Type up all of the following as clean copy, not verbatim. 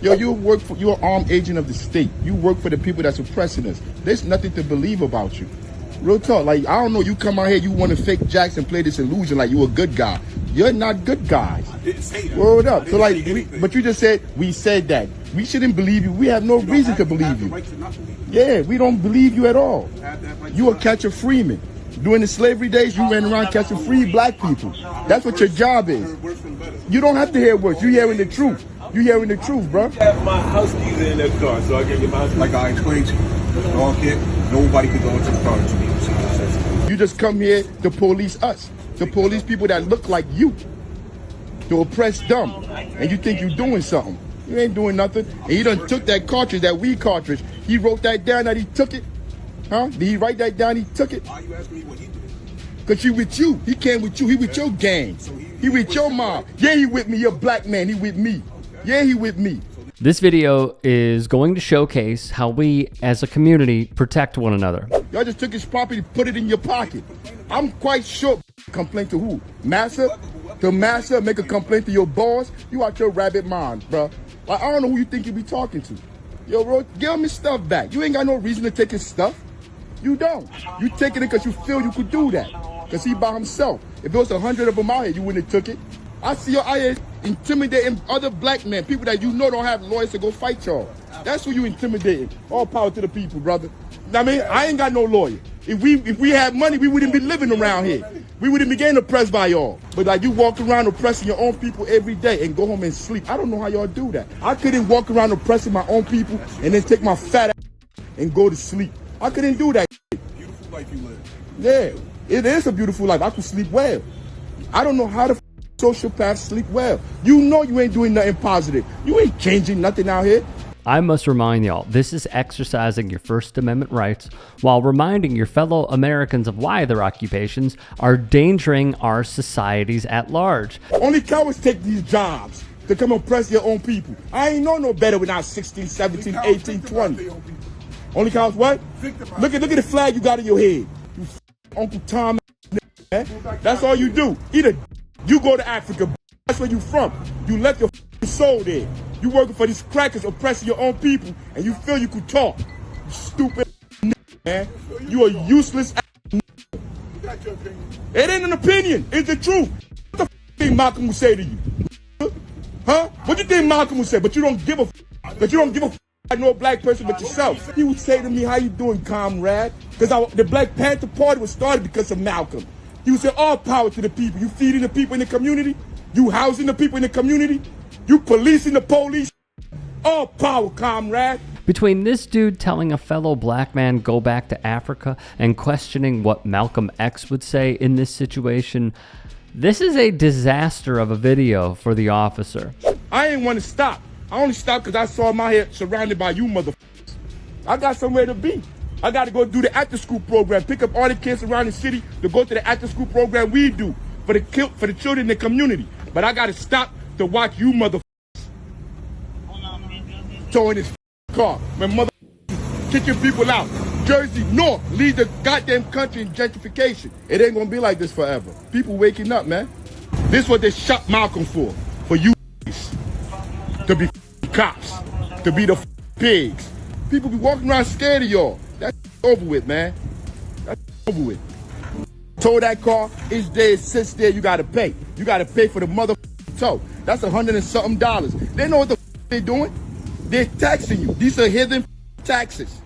Yo, you're an armed agent of the state. You work for the people that's oppressing us. There's nothing to believe about you. Real talk, like, I don't know, you come out here, you want to fake jacks and play this illusion like you a good guy. You're not good guys. I didn't say that. Word up. So like, but you just said, we said that. We shouldn't believe you. We have no reason to believe you. Yeah, we don't believe you at all. You a catch a freeman. During the slavery days, you ran around catching free black people. That's what your job is. You don't have to hear words. You hearing the truth. You hearing the truth, bro. I have my house keys in that car, so I can get my house. Like I explained to you, nobody can go into the car until you see the. You just come here to police us, to police people that look like you, to oppress them, and you think you're doing something. You ain't doing nothing. And he done took that cartridge, that weed cartridge. He wrote that down that he took it. Huh? Did he write that down? He took it. Why are you asking me what he did? Cause he with you. He came with you. He with your gang. He with your mob. Yeah, he with me. You're a black man. He with me. Yeah, he with me. This video is going to showcase how we as a community protect one another. Y'all just took his property, put it in your pocket. I'm quite sure. Complaint to who? Massa? To Massa, make a complaint to your boss? You out your rabbit mind, bro. Like, I don't know who you think you be talking to. Yo, bro, give him his stuff back. You ain't got no reason to take his stuff. You don't. You taking it because you feel you could do that. Because he by himself. If there was 100 of them out here, you wouldn't have took it. I see your out here intimidating other black men, people that you know don't have lawyers to go fight y'all. That's who you intimidating. All power to the people, brother. I mean, I ain't got no lawyer. If we had money, we wouldn't be living around here. We wouldn't be getting oppressed by y'all. But like, you walk around oppressing your own people every day and go home and sleep. I don't know how y'all do that. I couldn't walk around oppressing my own people and then take my fat ass and go to sleep. I couldn't do that. Beautiful life you live. Yeah, it is a beautiful life. I could sleep well. I don't know how the sociopaths sleep well. You know you ain't doing nothing positive. You ain't changing nothing out here. I must remind y'all, this is exercising your First Amendment rights while reminding your fellow Americans of why their occupations are endangering our societies at large. Only cowards take these jobs to come oppress your own people. I ain't know no better when I was 16, 17, 18, 20. Only cowards what? Look at the flag you got in your head. You Uncle Tom, man. That's all you do. Either you go to Africa, that's where you from. You left your soul there. You working for these crackers oppressing your own people, and you feel you could talk. You stupid man. You a useless It ain't an opinion. It's the truth. What the think Malcolm would say to you? Huh? What you think Malcolm would say? But you don't give a but you don't give a like no black person but yourself. He would say to me, how you doing, comrade? Because the Black Panther Party was started because of Malcolm. He would say, all power to the people. You feeding the people in the community. You housing the people in the community. You policing the police. All power, comrade. Between this dude telling a fellow black man go back to Africa and questioning what Malcolm X would say in this situation, this is a disaster of a video for the officer. I ain't want to stop. I only stopped because I saw my head surrounded by you motherfuckers. I got somewhere to be. I got to go do the after-school program, pick up all the kids around the city to go to the after-school program we do for the children in the community. But I got to stop to watch you motherfuckers towing this car. When mother kicking people out. Jersey North lead the goddamn country in gentrification. It ain't gonna be like this forever. People waking up, man. This is what they shot Malcolm for you to be cops, to be the pigs. People be walking around scared of y'all. That's over with, man. That's over with. Tow that car, each day it sits there, you gotta pay. You gotta pay for the mother tow. That's $100 and something. They know what the they're doing. They're taxing you. These are hidden taxes.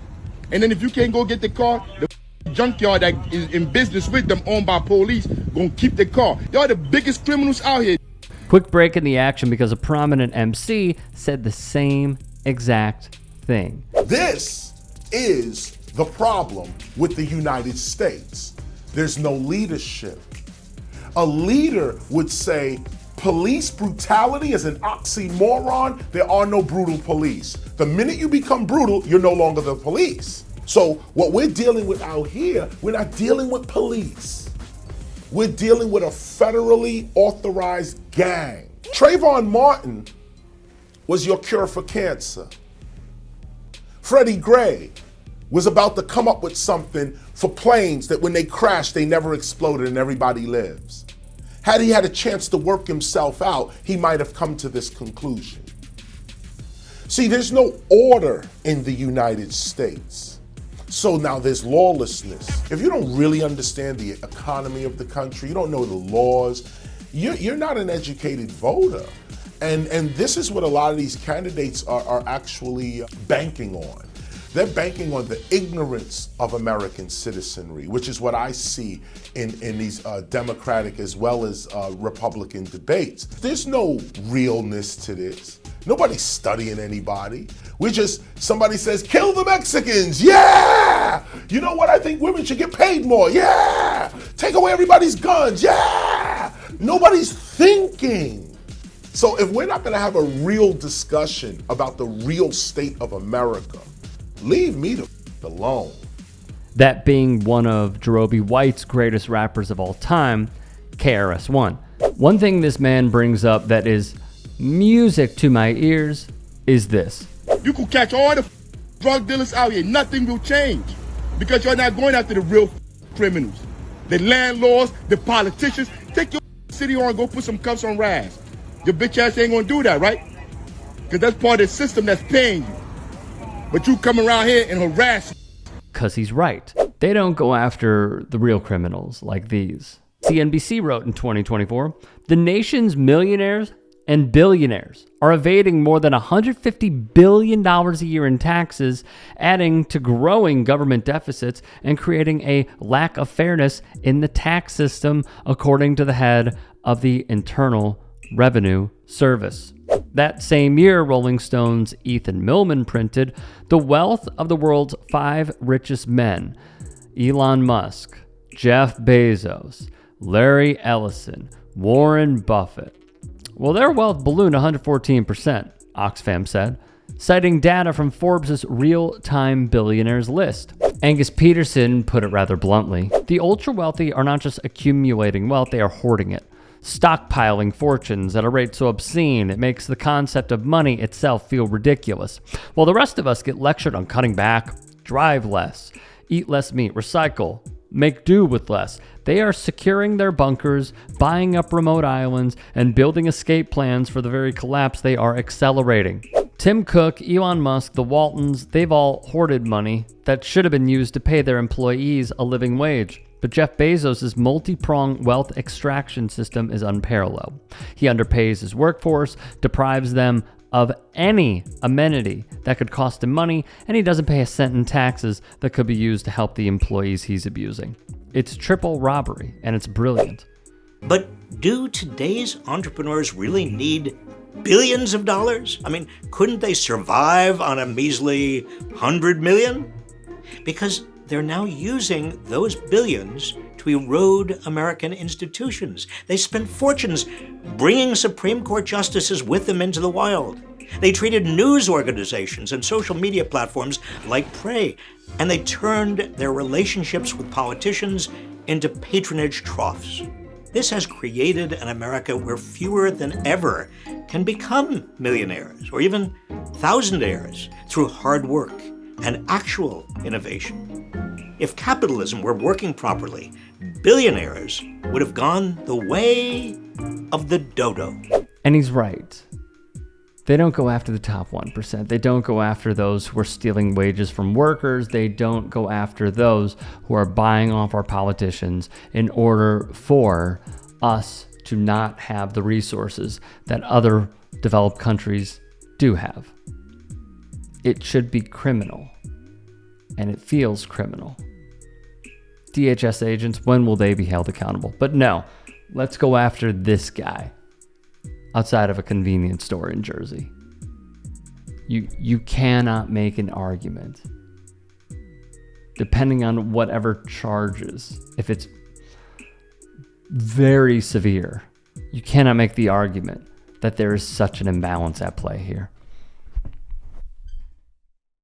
And then if you can't go get the car, the junkyard that is in business with them, owned by police, gonna keep the car. Y'all the biggest criminals out here. Quick break in the action because a prominent MC said the same exact thing. This is the problem with the United States. There's no leadership. A leader would say, police brutality is an oxymoron. There are no brutal police. The minute you become brutal, you're no longer the police. So what we're dealing with out here, we're not dealing with police. We're dealing with a federally authorized gang. Trayvon Martin was your cure for cancer. Freddie Gray was about to come up with something for planes that when they crash, they never exploded and everybody lives. Had he had a chance to work himself out, he might have come to this conclusion. See, there's no order in the United States. So now there's lawlessness. If you don't really understand the economy of the country, you don't know the laws, you're not an educated voter. And this is what a lot of these candidates are actually banking on. They're banking on the ignorance of American citizenry, which is what I see in these Democratic as well as Republican debates. There's no realness to this. Nobody's studying anybody. Somebody says, kill the Mexicans, yeah! You know what, I think women should get paid more, yeah! Take away everybody's guns, yeah! Nobody's thinking. So if we're not gonna have a real discussion about the real state of America, leave me alone. That being one of Jerobi White's greatest rappers of all time, KRS-One. One thing this man brings up that is music to my ears is this. You could catch all the drug dealers out here. Nothing will change because you're not going after the real criminals. The landlords, the politicians. Take your city on and go put some cuffs on Raz. Your bitch ass ain't gonna do that, right? Because that's part of the system that's paying you. But you come around here and harass. Because he's right. They don't go after the real criminals like these. CNBC wrote in 2024, the nation's millionaires and billionaires are evading more than $150 billion a year in taxes, adding to growing government deficits and creating a lack of fairness in the tax system, according to the head of the Internal Revenue Service. That same year, Rolling Stone's Ethan Millman printed the wealth of the world's 5 richest men: Elon Musk, Jeff Bezos, Larry Ellison, Warren Buffett. Well, their wealth ballooned 114%, Oxfam said, citing data from Forbes' real-time billionaires list. Angus Peterson put it rather bluntly, the ultra-wealthy are not just accumulating wealth, they are hoarding it, stockpiling fortunes at a rate so obscene it makes the concept of money itself feel ridiculous, while the rest of us get lectured on cutting back, drive less, eat less meat, recycle, make do with less. They are securing their bunkers, buying up remote islands, and building escape plans for the very collapse they are accelerating. Tim Cook, Elon Musk, the Waltons, they've all hoarded money that should have been used to pay their employees a living wage. But Jeff Bezos' multi-pronged wealth extraction system is unparalleled. He underpays his workforce, deprives them of any amenity that could cost him money, and he doesn't pay a cent in taxes that could be used to help the employees he's abusing. It's triple robbery, and it's brilliant. But do today's entrepreneurs really need billions of dollars? I mean, couldn't they survive on a measly 100 million? Because they're now using those billions to erode American institutions. They spent fortunes bringing Supreme Court justices with them into the wild. They treated news organizations and social media platforms like prey, and they turned their relationships with politicians into patronage troughs. This has created an America where fewer than ever can become millionaires or even thousandaires through hard work and actual innovation. If capitalism were working properly, billionaires would have gone the way of the dodo. And he's right. They don't go after the top 1%. They don't go after those who are stealing wages from workers. They don't go after those who are buying off our politicians in order for us to not have the resources that other developed countries do have. It should be criminal, and it feels criminal. DHS agents, when will they be held accountable? But no, let's go after this guy outside of a convenience store in Jersey. You cannot make an argument, depending on whatever charges. If it's very severe, you cannot make the argument that there is such an imbalance at play here.